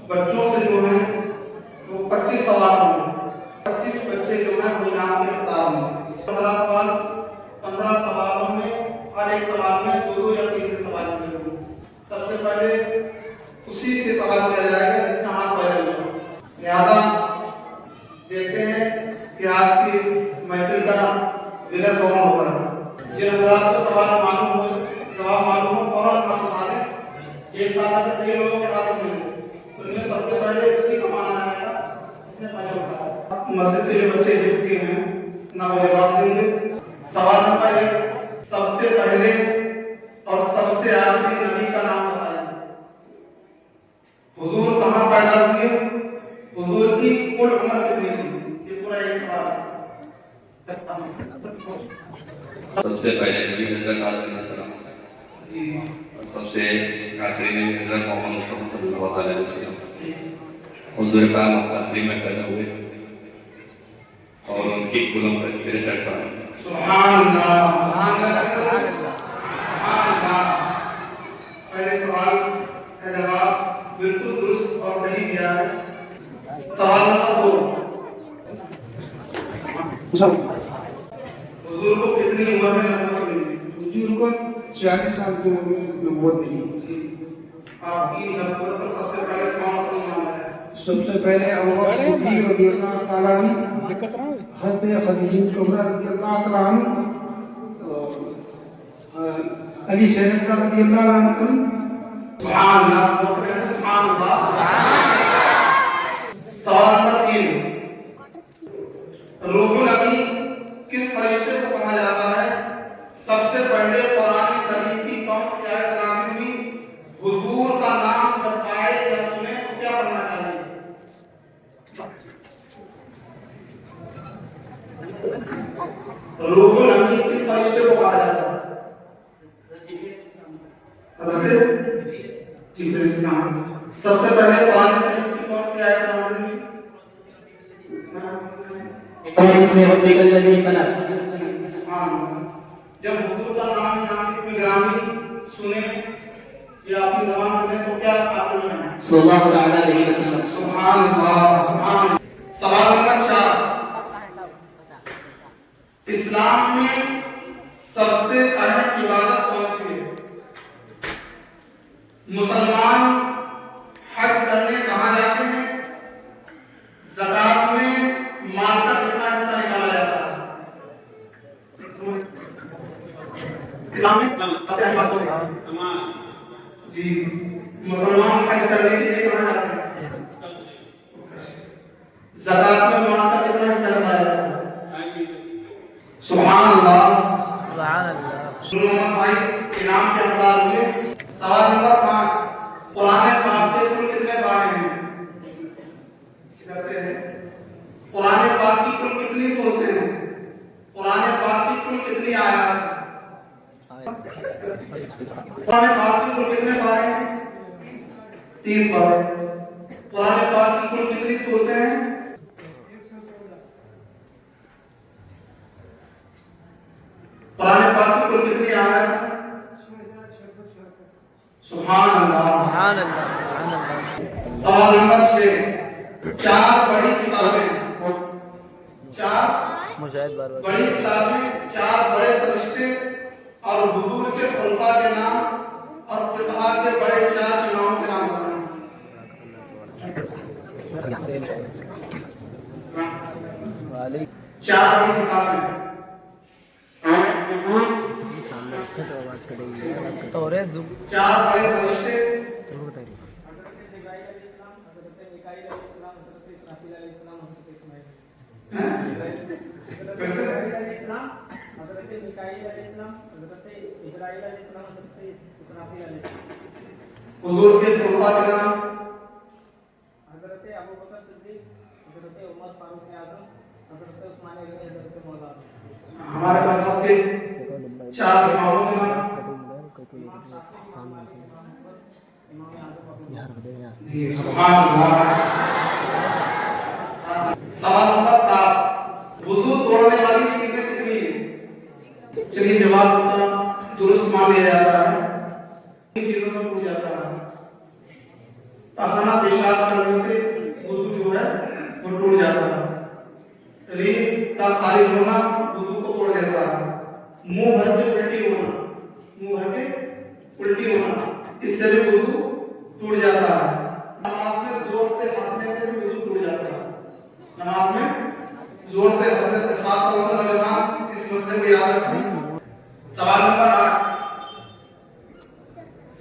بچوں سے جو ہے وہ 25 سوال ہوں گے. 25 بچے جو ہیں وہ انعام کے مقدار ہوں گے. 15 سوال، 15 سوالوں میں ہر ایک سوال میں 2 یا 3 سوال ملیں گے. سب سے پہلے اسی سے سوال کیا جائے گا جس کا ہاتھ پہلے ہوگا. لہذا دیکھتے ہیں کہ آج کی اس محفل کا ونر کون ہوگا. جن حضرات کو سوال معلوم ہو، جواب معلوم ہو، فوراً ہاتھ اٹھا لیں. ایک ساتھ آ کے کئی لوگوں کے ہاتھ میں ان میں سب سے پہلے اسی کا مانا آئے گا جس نے پہلے اٹھایا. مسجد کے جو بچے حفظ کے ہیں نہ وہ جواب دیں گے. سوال نمبر 1، سب سے پہلے اور سب سے آخری نبی کا نام بتائیں. حضور کہاں پیدا ہوئے، حضور کی کل عمر کتنی تھی. یہ پورا ایک سوال ہے. سب سے پہلے نبی حضرت آدم علیہ السلام جی. اور سب سے آخری نبی حضرت محمد مصطفیٰ صلی اللہ علیہ وسلم. حضور پاک مکہ شریف میں پیدا ہوئے اور ان کی کل عمر 63 سال. سبحان اللہ، سبحان اللہ، سبحان اللہ. پہلے سوال کا جواب بالکل درست اور صحیح دیا ہے. سوال نمبر 2، حضور کو کتنی عمر میں نبوت ملی؟ حضور کو 40 سال کی عمر میں نبوت ملی. آپ کی نبوت پر سب سے پہلے کون سا ایمان ہے؟ سب سے پہلے ابوبکر صدیق رضی اللہ تعالیٰ عنہ، حضرت خدیجہ کبریٰ رضی اللہ تعالیٰ عنہ، علی شریف رضی اللہ عنہ. سبحان اللہ، سبحان اللہ. سوال نمبر 3، روح الامین کس فرشتے کو کہا جاتا ہے؟ سب سے پہلے قرآن کریم کی کون سی آیت نازل ہوئی؟ حضور کا نام جب آئے یا سنے تو کیا پڑھنا چاہیے؟ روح الامین کس فرشتے کو کہا جاتا ہے؟ حضرت جبریل السلام. سب سے پہلے قرآن کریم کی کون سی آیت نازل ہوئی؟ جب حضور کا نام اس میں گرامی سنیں یا اپنی زبان سنیں تو کیا آپ کو ہے؟ صلی اللہ علیہ وسلم. سبحان اللہ، سبحان اللہ. سوال نمبر 4، اسلام میں سب سے اہم عبادت کون سی ہے؟ مسلمان حج کرنے کہاں جاتے ہیں؟ زکات میں مال کا کتنا حصہ نکالا جاتا ہے؟ اسلام میں سب سے اہم بات کون سی ہے؟ جی، مسلمان حج کرنے کے لیے کہاں جاتے ہیں؟ زکات میں مال کا کتنا حصہ نکالا جاتا ہے؟ سبحان اللہ، سبحان اللہ. سنو بھائی، انعام کے حقدار ہوئے. سوال نمبر 5، قرآن پاک کے کل کتنے پارے ہیں؟ ادھر سے ہے. قرآن پاک کی کل کتنی سورتیں ہیں؟ قرآن پاک کی کل کتنی آیات ہیں؟ قرآن پاک کی کل کتنے پارے ہیں؟ 30 پارے. قرآن پاک کی کل کتنی سورتیں ہیں؟ قرآن پاک کی کل کتنی آیات ہیں؟ سبحان اللہ، سبحان اللہ، سبحان اللہ. سوال نمبر 6، 4 بڑی کتابیں، 4 بڑی کتابیں، 4 بڑے فرشتے اور حضور کے خلفاء کے نام اور فقہاء کے بڑے 4 اماموں کے نام بتائیں. 4 بڑی کتابیں. چار بڑے فرشتے، حضور کے خلفاء کے نام؟ حضرت ابوبکر صدیق، حضرت عمر فاروق اعظم، حضرت عثمان غنی، حضرت مولانا. ہمارے پاس آپ کے 4 اماموں کے نام. سبحان اللہ. سوال نمبر 7، وضو توڑنے والی چیزیں کتنی ہیں؟ چلیے جواب درست مان لیا جاتا ہے. ان چیزوں کو پوچھا جاتا ہے. پخانا पेशाब करने से वुजू जो है वो टूट जाता है। रीढ़ का खारिज होना वुजू को तोड़ देता है। मुंह भर के उल्टी होना, मुंह भर के उल्टी होना, इससे भी वुजू टूट जाता है। नमाज में जोर से हंसने से भी वुजू टूट जाता है। नमाज में जोर से हंसने से, खास तौर से नौजवान इस मसले को याद रखें। सवाल नंबर 8,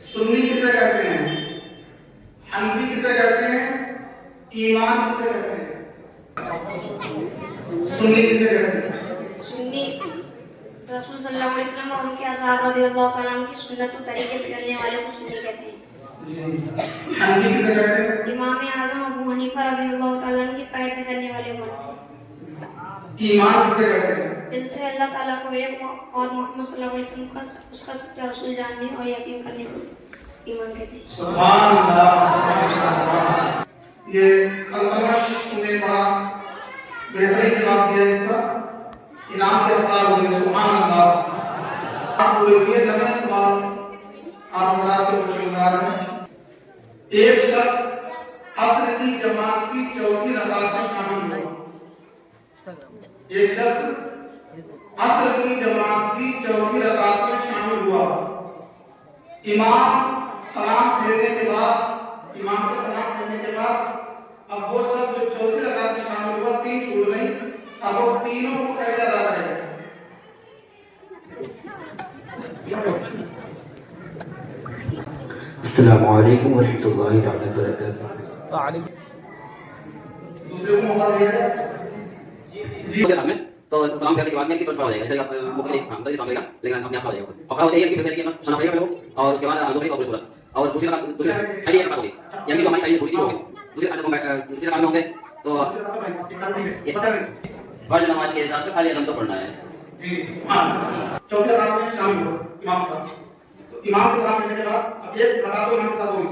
सुन्नी किसे कहते हैं? हनफी किसे कहते हैं? ईमान किसे कहते हैं? सुन्नी किसे कहते हैं? सुन्नी रसूल सल्लल्लाहु अलैहि वसल्लम और उनके असहाब रज़ियल्लाहु तआला अन्हुम की सुन्नत और तरीके पे चलने वाले को सुन्नी कहते हैं। हनफी किसे कहते हैं? इमाम आज़म अबू हनीफा रज़ियल्लाहु तआला अन्हु की पैरवी करने वाले को। ईमान किसे कहते हैं? दिल से अल्लाह ताला को एक और मोहम्मद सल्लल्लाहु अलैहि वसल्लम का उसका सच्चा रसूल जानने और यकीन करने को ईमान कहते हैं। सुभान अल्लाह। ये अलकमश ने बड़ा बेहतरीन जवाब दिया, इसका इनाम के हकदार हो गए। सुभान अल्लाह। आप पूरे लिए नए सवाल आप हज़रात के खुशगवार हैं। एक शख्स असर की जमात की चौथी रकात में शामिल हुआ। एक शख्स असर की जमात की चौथी रकात में शामिल हुआ। इमाम सलाम फेरने के बाद, इमाम के सलाम फेरने के बाद अब वो शख्स जो चौथी रकात में शामिल हुआ, 3 छूट गई, अब वो तीनों को कैसे अदा करेगा? अस्सलामु अलैकुम व रहमतुल्लाहि तआला व बरकातहू। दूसरे को मौका दिया जाए। जी में तो सलाम करने के बाद में कि पढ़ा जाएगा, जैसे आप मुख्तलिफ हम सलाम करेगा, लेकिन अपने आप पढ़ा जाएगा। और होता है कि पहले कि सुना पड़ेगा और उसके बाद दूसरी और सूरत और दूसरी पहली रकात होगी, यानी कि हमारी पहली छुट्टी होगी, दूसरी रकात में होंगे तो फर्ज नमाज के हिसाब से खाली अलम तो पढ़ना है। जी हां, चौथी रकात में शामिल हुआ इमाम का, तो इमाम के सलाम लेने के बाद अब एक रकात तो इमाम के साथ होगी।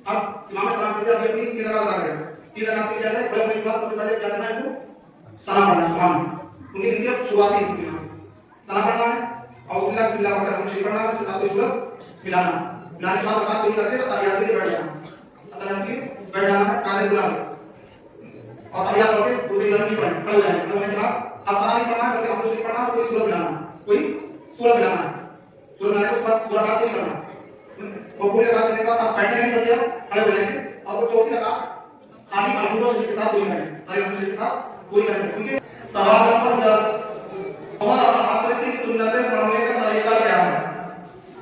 अब इमाम सलाम फिर अभी अपनी 3 रकात आ गए। 3 रकात की क्या है? बड़े होने के बाद सबसे पहले क्या करना है? इनको सलाम पढ़ना है। सुभान उनकी इनके शुरुआती सलाम पढ़ना है और बिस्मिल्लाह बिस्मिल्लाह पढ़कर हम शुरू करना है, उसके साथ कोई सूरत मिलाना, मिलाने के बाद रकात पूरी करके तहियात के लिए बैठ जाना, तहियात के लिए बैठ जाना है काले गुलाम और तहियात पढ़ के पूरी लंबी पढ़ हो जाए। पढ़ने के बाद अब सारा नहीं पढ़ना है, बल्कि हमको शुरू पढ़ना है, कोई सूरत मिलाना, कोई सूरत मिलाना है। सूरत मिलाने के बाद पूरा रकात नहीं करना, वो पूरी रकात करने के बाद आप बैठने नहीं पड़ जाए, खड़े हो जाएंगे और वो चौथी रकात खाली अलहम्दुलिल्लाह शरीफ के साथ पूरी करें, अलहम्दुलिल्लाह शरीफ के साथ पूरी करें। क्योंकि सवाल नंबर 10, और असर की सुन्नतें पढ़ने का तरीका क्या है?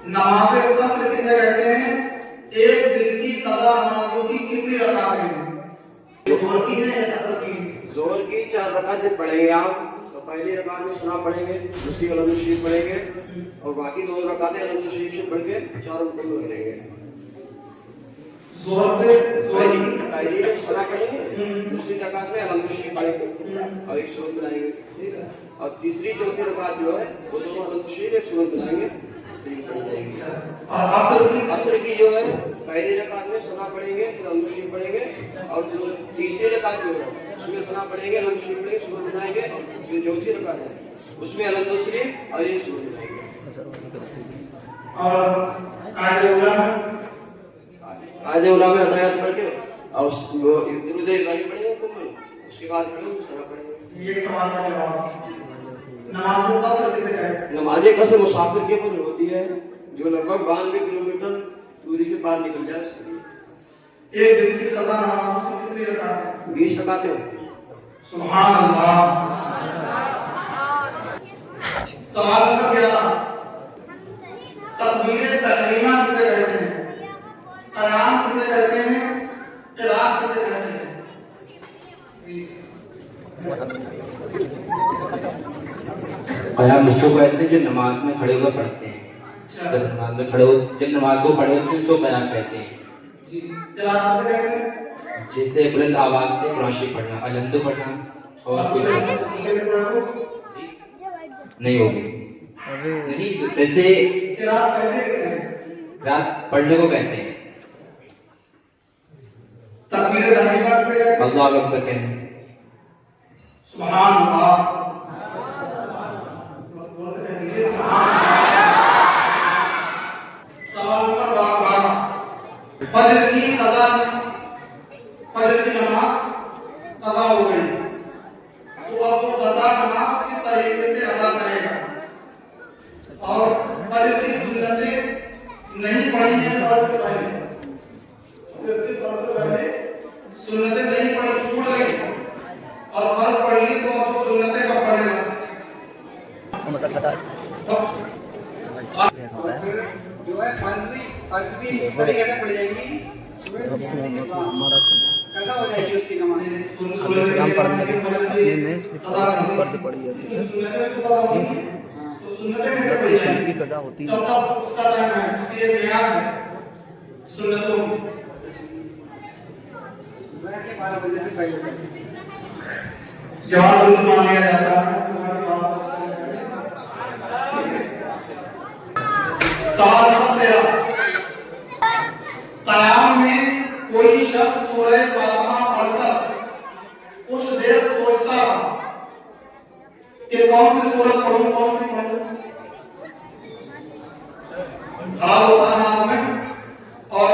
नमाज़े कसर किसे कहते हैं? एक दिन की कज़ा नमाजों की कितनी रकातें हैं? जोहर की है या असर की? जोहर की 4 रकातें पढ़ेंगे आप, तो पहली रकात में सुना पढ़ेंगे, दूसरी अलहम्दुलिल्लाह शरीफ पढ़ेंगे और बाकी 2 रकातें अलहम्दुलिल्लाह शरीफ से पढ़ के 4 मुकम्मल करेंगे। जोहर से पहली में सुना पढ़ेंगे, दूसरी रकात में अलहम्दुलिल्लाह शरीफ पढ़ेंगे और एक सूरत बनाएंगे, ठीक है। और तीसरी चौथी रकात जो है वो दोनों अलहम्दुलिल्लाह शरीफ एक सूरत बनाएंगे, इस तरीके पढ़ी जाएगी। और असर की जो है पहली रकात में सुना पढ़ेंगे, फिर अलहम्दुलिल्लाह शरीफ पढ़ेंगे और जो तीसरी रकात जो है उसमें सुना पढ़ेंगे, अलहम्दुलिल्लाह शरीफ पढ़ेंगे, सूरत बनाएंगे और जो चौथी रकात है उसमें अलहम्दुलिल्लाह शरीफ और ये सूरत बनाएंगे। और आधे उला में अतायत पढ़ के और वो दुरूद इब्राहिम पढ़ेंगे मुकम्मल, उसके बाद पढ़ेंगे सलाम पढ़ेंगे। ये सवाल का जवाब। नमाज़ों का कसर किसे कहते हैं? नमाज़ कसर मुसाफिर के ऊपर होती है जो लगभग 92 किलोमीटर दूरी के पार निकल जाए उसके लिए। एक दिन की कज़ा नमाज़ों की कितनी रकातें? 20 रकातें होती हैं। सुभान अल्लाह। सवाल नंबर 11, तकबीर तहरीमा किसे कहते हैं? क़याम किसे कहते हैं? क़िराअत किसे कहते हैं? क़याम उसको कहते हैं जो नमाज में खड़े होकर पढ़ते हैं, जब नमाज में खड़े हो, जब नमाज को पढ़े तो उसको क़याम कहते हैं। जी, क़िराअत किसे कहते हैं? जिससे बुलंद आवाज से कुरान शरीफ पढ़ना, अलहम्दु पढ़ना और कुछ नहीं होगी। नहीं, जैसे क़िराअत कहते किसे? रात पढ़ने को कहते हैं। तकबीर तहरीमा किसे कहते हैं? अल्लाहु अकबर कहते हैं। सुभान अल्लाह। सवाल नंबर 12, फजर की कज़ा हो गई तो अब वो कज़ा नमाज किस तरीके से अदा करेगा, और फजर की सुन्नतें नहीं पढ़ी है फर्ज से पहले, सुन्नतें नहीं पढ़ी, छूट गई और फर्ज पढ़ ली तो अब सुन्नतें कब पढ़ेगा। जो है फर्ज भी इस तरीके से पड़ जाएगी, कज़ा हो जाएगी उसकी नमाज। फर्ज पढ़ी है सुन्नतें की कज़ा होती है, तब उसका टाइम है, उसकी एक मियाद है सुन्नतों की। 12 बजे से पहले जवाब दुरुस्त मान लिया जाता है। सवाल नंबर 13, क़याम में कोई शख्स सूरह फातिहा पढ़कर कुछ देर सोचता रहा कि कौन सी सूरत पढ़ूं, कौन सी पढ़ूं। खड़ा होता है नमाज में और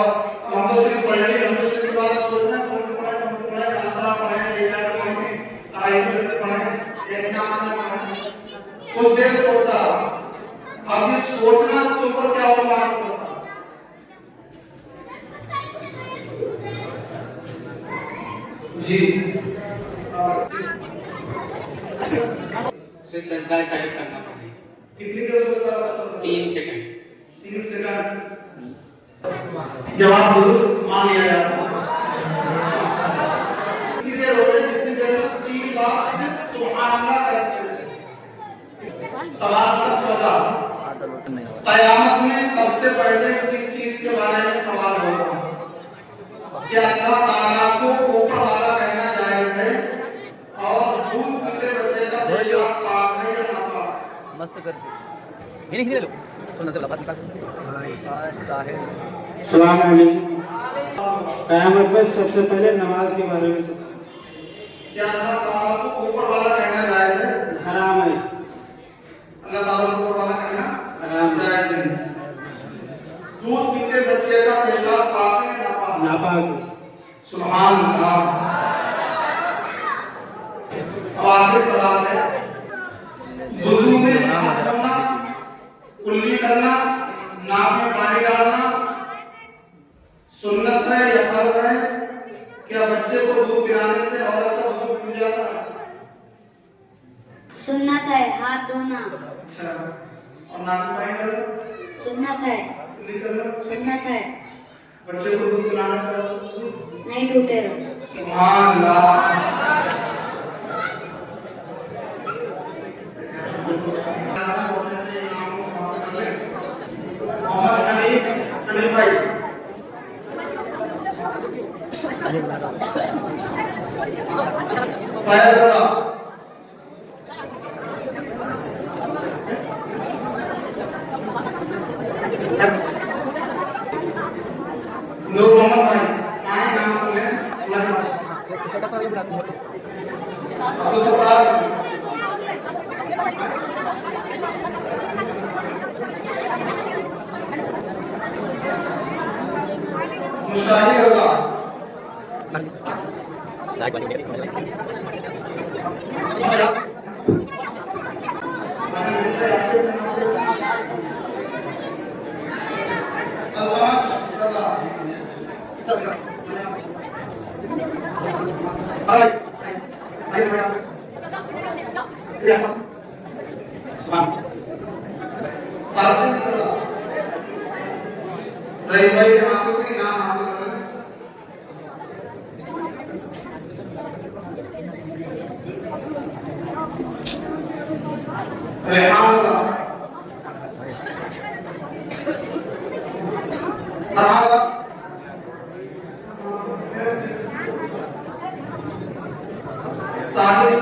हमदो शरीफ पढ़ ली, हमदो शरीफ के बाद सोचना कौन सी पढ़े, कौन सी पढ़े, अल्लाह पढ़े, इला पढ़े, आयत पढ़े, एक नाम पढ़े, कुछ देर सोचता रहा। अब ये सोचना उसके ऊपर क्या और लागू होता है? जी से सरदार साइड करना पड़ेगा। कितनी देर सोचता रहा? 3 सेकंड। 3 सेकंड। जवाब दुरुस्त मान लिया जाता है। कितनी देर हो गई? कितनी देर में 3 बार सुभान अल्लाह कहते हैं। सवाल नंबर 14, क़यामत में सबसे पहले किस चीज के बारे में सवाल होगा? क्या अल्लाह ताला को ऊपर वाला कहना जायज है, और दूध पीते बच्चे का पेशाब पाक है या नापाक? मस्त कर दे हिंदी लो थोड़ा सा बात निकाल साहिल। सलाम अलैकुम। क़यामत में सबसे पहले नमाज के बारे में क्या अल्लाह ताला को ऊपर वाला कहना जायज है? हराम है। अल्लाह ताला को ऊपर वाला कहना हराम है। जायज नहीं। दूध पीते बच्चे का पेशाब पाक है या नापाक? नापाक। सुभान अल्लाह। अब आखिरी सवाल है, वुज़ू में हाथ धोना, कुल्ली करना, नाक में पानी डालना सुन्नत है या फर्ज है? क्या बच्चे को दूध पिलाने से औरत का वुज़ू टूट जाता है? सुन्नत है हाथ धोना, अच्छा, और नाक में पानी डालना सुन्नत है, कुल्ली करना सुन्नत है, बच्चे को दूध पिलाने से औरत का वुज़ू नहीं टूटे रहो। सुभान अल्लाह। मोहम्मद हनीफ भाई नूर मोहम्मद भाई आए नाम बोले अब्दुल सत्तार मुशाहिद अल्लाह रईस भाई के हाथों से इनाम हासिल कर रहे हैं। रेहान अल्लाह साहिल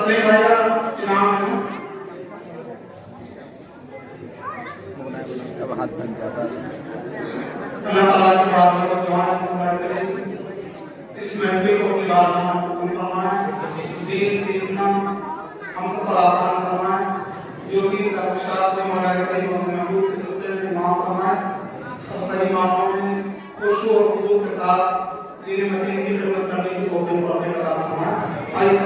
तस्लीम भाई का इनाम है। अब हाथ बन जाता है। अल्लाह ताला की बात को समाज को करें, इस महफिल को अपनी बात में कबूल फरमाए, दीन सीखना हम सब पर आसान फरमाए, जो भी तकशात में हमारा करीब और महबूब के सत्ते में माफ फरमाए और सही मानों में खुशू और खुशू के साथ दीन मदीन की खिदमत करने की तौफीक और अता फरमाए। आइए